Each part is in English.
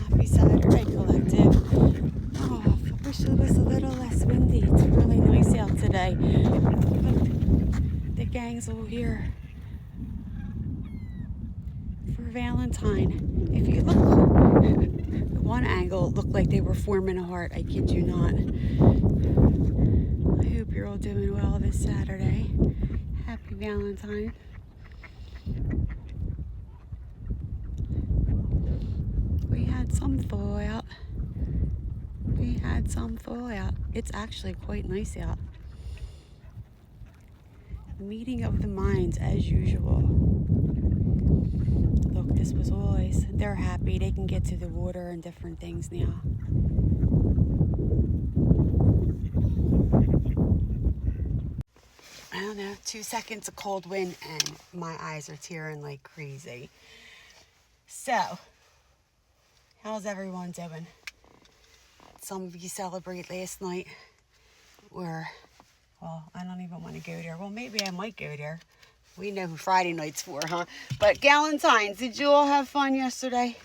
Happy Saturday, collective. Oh, I wish it was a little less windy. It's really nice out today. Look, the gang's all here for Valentine. If you look, one angle, it looked like they were forming a heart. I kid you not. I hope you're all doing well this Saturday. Happy Valentine. We had some thaw out. It's actually quite nice out. Meeting of the minds as usual. Look, this was always, they're happy. They can get to the water and different things now. I don't know, 2 seconds of cold wind and my eyes are tearing like crazy. So, how's everyone doing? Some of you celebrate last night, or, well, I don't even want to go there. Well, maybe I might go there. We know who Friday night's for, huh? But Valentine's, did you all have fun yesterday?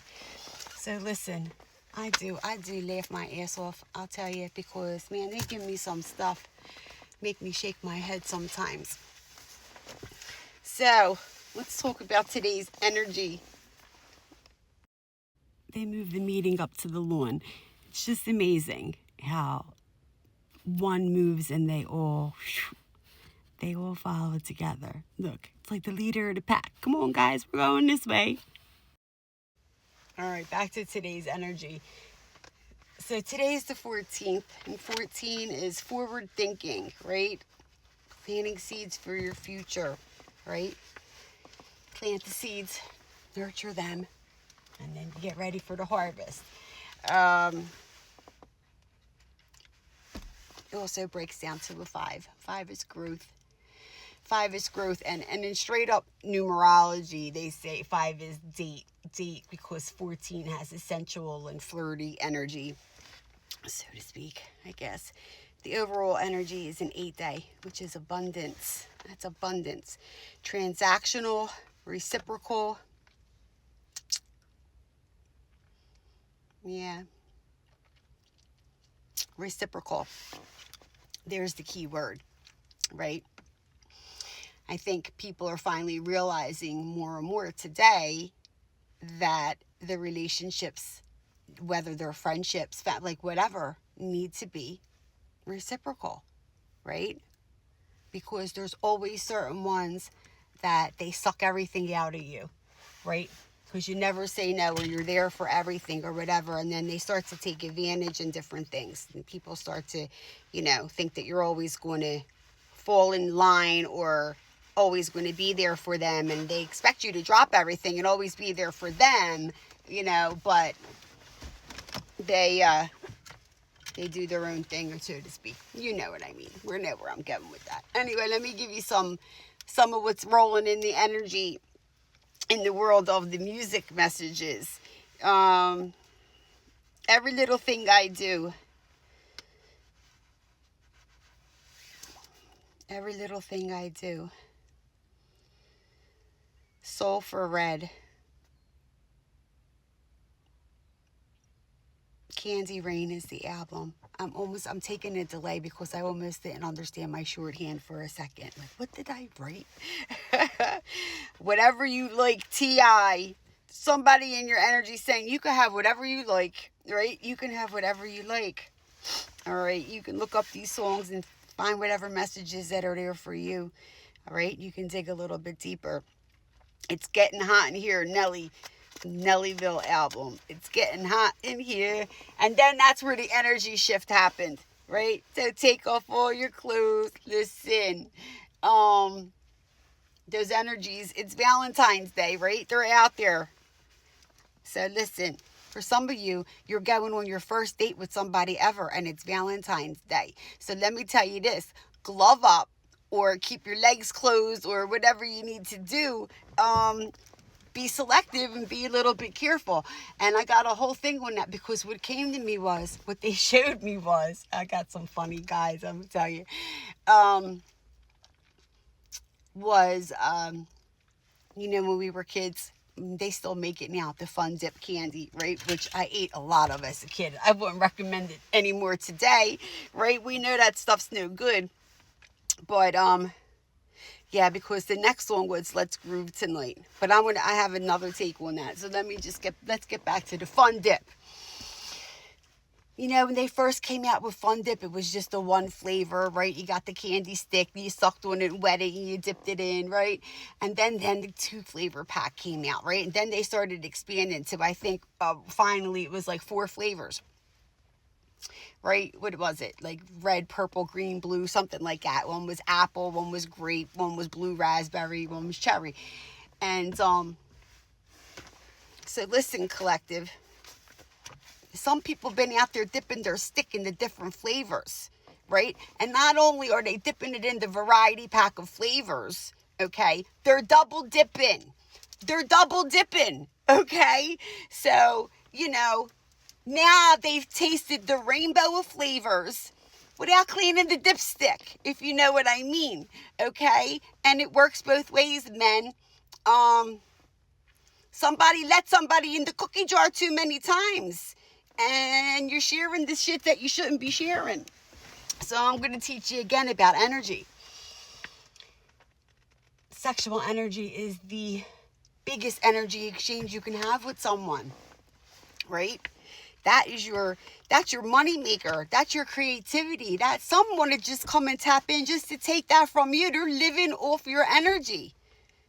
So listen, I do laugh my ass off, I'll tell you, because, man, they give me some stuff, make me shake my head sometimes. So, let's talk about today's energy. They moved the meeting up to the lawn. It's just amazing how one moves and they all follow together. Look, it's like the leader of the pack. Come on, guys, we're going this way. All right, back to today's energy. So today's the 14th, and 14 is forward thinking, right? Planting seeds for your future, right? Plant the seeds, nurture them, and then get ready for the harvest. It also breaks down to a 5. 5 is growth. 5 is growth, and in straight up numerology, they say 5 is date because 14 has a sensual and flirty energy, so to speak, I guess. The overall energy is an 8-day, which is abundance. That's abundance. Transactional, reciprocal. Yeah. Reciprocal. There's the key word, right? I think people are finally realizing more and more today that the relationships, whether they're friendships, like whatever, need to be reciprocal, right? Because there's always certain ones that they suck everything out of you, right? Because you never say no, or you're there for everything or whatever, and then they start to take advantage in different things. And people start to, think that you're always going to fall in line or always going to be there for them, and they expect you to drop everything and always be there for them, but they do their own thing, so to speak. You know what I mean. We know where I'm going with that. Anyway, let me give you some of what's rolling in the energy in the world of the music messages. Every little thing I do. Every little thing I do. Soul for Red. Candy Rain is the album. I'm taking a delay because I almost didn't understand my shorthand for a second. Like, what did I write? Whatever you like, T.I. Somebody in your energy saying you can have whatever you like, right? You can have whatever you like. All right. You can look up these songs and find whatever messages that are there for you. All right. You can dig a little bit deeper. It's Getting Hot in Here, Nellyville album. It's getting hot in here. And then that's where the energy shift happened, right? So take off all your clothes. Listen, those energies, it's Valentine's Day, right? They're out there. So listen, for some of you, you're going on your first date with somebody ever, and it's Valentine's Day. So let me tell you this, glove up or keep your legs closed or whatever you need to do. Be selective and be a little bit careful. And I got a whole thing on that because what they showed me was, I got some funny guys, I'm gonna tell you, when we were kids, they still make it now, the Fun Dip candy, right? Which I ate a lot of as a kid. I wouldn't recommend it anymore today, right? We know that stuff's no good. But, yeah, because the next song was Let's Groove Tonight. But I have another take on that. So let's get back to the Fun Dip. You know, when they first came out with Fun Dip, it was just the one flavor, right? You got the candy stick, you sucked on it and wet it, and you dipped it in, right? And then the 2-flavor pack came out, right? And then they started expanding to, I think, finally it was like 4 flavors, right? What was it? Like red, purple, green, blue, something like that. One was apple, one was grape, one was blue raspberry, one was cherry. And so listen, collective. Some people been out there dipping their stick in the different flavors, right? And not only are they dipping it in the variety pack of flavors, okay? They're double dipping. Okay? So, you know, now they've tasted the rainbow of flavors without cleaning the dipstick, if you know what I mean, okay? And it works both ways, men. Somebody let somebody in the cookie jar too many times, and you're sharing the shit that you shouldn't be sharing. So I'm going to teach you again about energy. Sexual energy is the biggest energy exchange you can have with someone, right? That's your money maker. That's your creativity. That's someone to just come and tap in just to take that from you. They're living off your energy.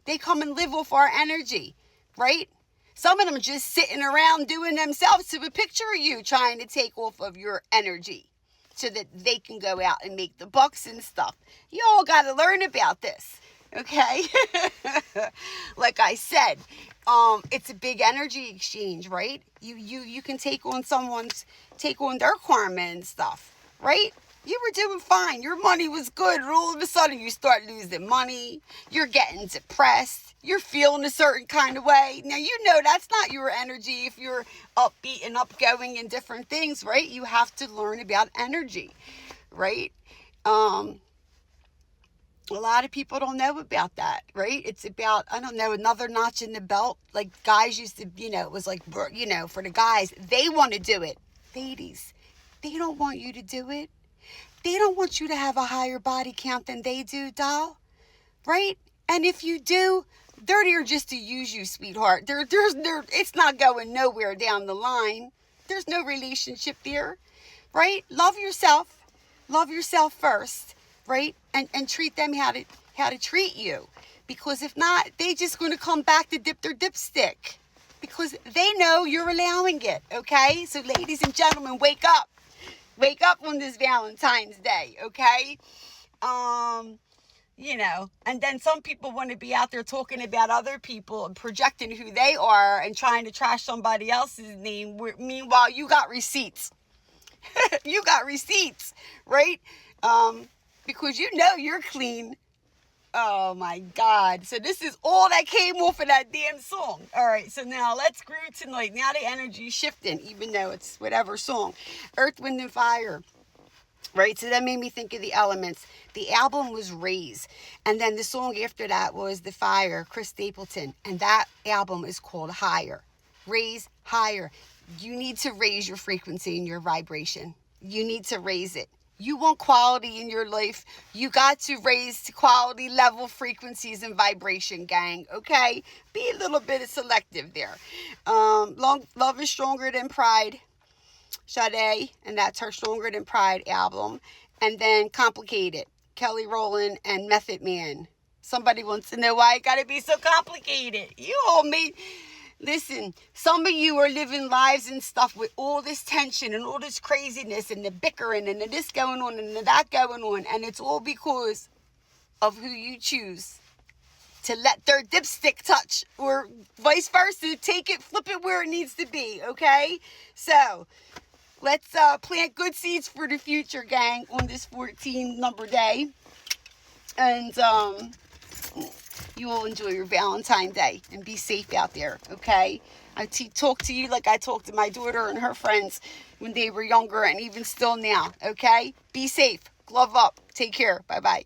They come and live off our energy, right? Some of them are just sitting around doing themselves to a picture of you, trying to take off of your energy so that they can go out and make the bucks and stuff. You all got to learn about this, okay? Like I said, it's a big energy exchange, right? You can take on their karma and stuff, right? You were doing fine. Your money was good. And all of a sudden, you start losing money. You're getting depressed. You're feeling a certain kind of way. Now, you know that's not your energy if you're upbeat and upgoing and different things, right? You have to learn about energy, right? A lot of people don't know about that, right? It's about, I don't know, another notch in the belt. Like guys used to, it was like, for the guys, they want to do it. Ladies, they don't want you to do it. They don't want you to have a higher body count than they do, doll. Right? And if you do, they're there just to use you, sweetheart. It's not going nowhere down the line. There's no relationship there. Right? Love yourself. Love yourself first. Right? And treat them how to treat you. Because if not, they just going to come back to dip their dipstick. Because they know you're allowing it. Okay? So ladies and gentlemen, wake up. Wake up on this Valentine's Day, okay? And then some people want to be out there talking about other people and projecting who they are and trying to trash somebody else's name. Meanwhile, you got receipts. You got receipts, right? Because you know you're clean. Oh my God. So this is all that came off of that damn song. All right. So now let's groove tonight. Now the energy's shifting, even though it's whatever song. Earth, Wind, and Fire. Right. So that made me think of the elements. The album was Raise. And then the song after that was The Fire, Chris Stapleton. And that album is called Higher. Raise higher. You need to raise your frequency and your vibration. You need to raise it. You want quality in your life, you got to raise to quality level frequencies and vibration, gang, okay? Be a little bit selective there. Love is Stronger Than Pride, Sade, and that's her Stronger Than Pride album. And then Complicated, Kelly Rowland and Method Man. Somebody wants to know why it got to be so complicated. You all made... Listen, some of you are living lives and stuff with all this tension and all this craziness and the bickering and the this going on and the that going on. And it's all because of who you choose to let their dipstick touch, or vice versa. Take it, flip it where it needs to be, okay? So let's plant good seeds for the future, gang, on this 14 number day. And you will enjoy your Valentine Day and be safe out there, okay? I talk to you like I talk to my daughter and her friends when they were younger and even still now, okay? Be safe. Glove up. Take care. Bye-bye.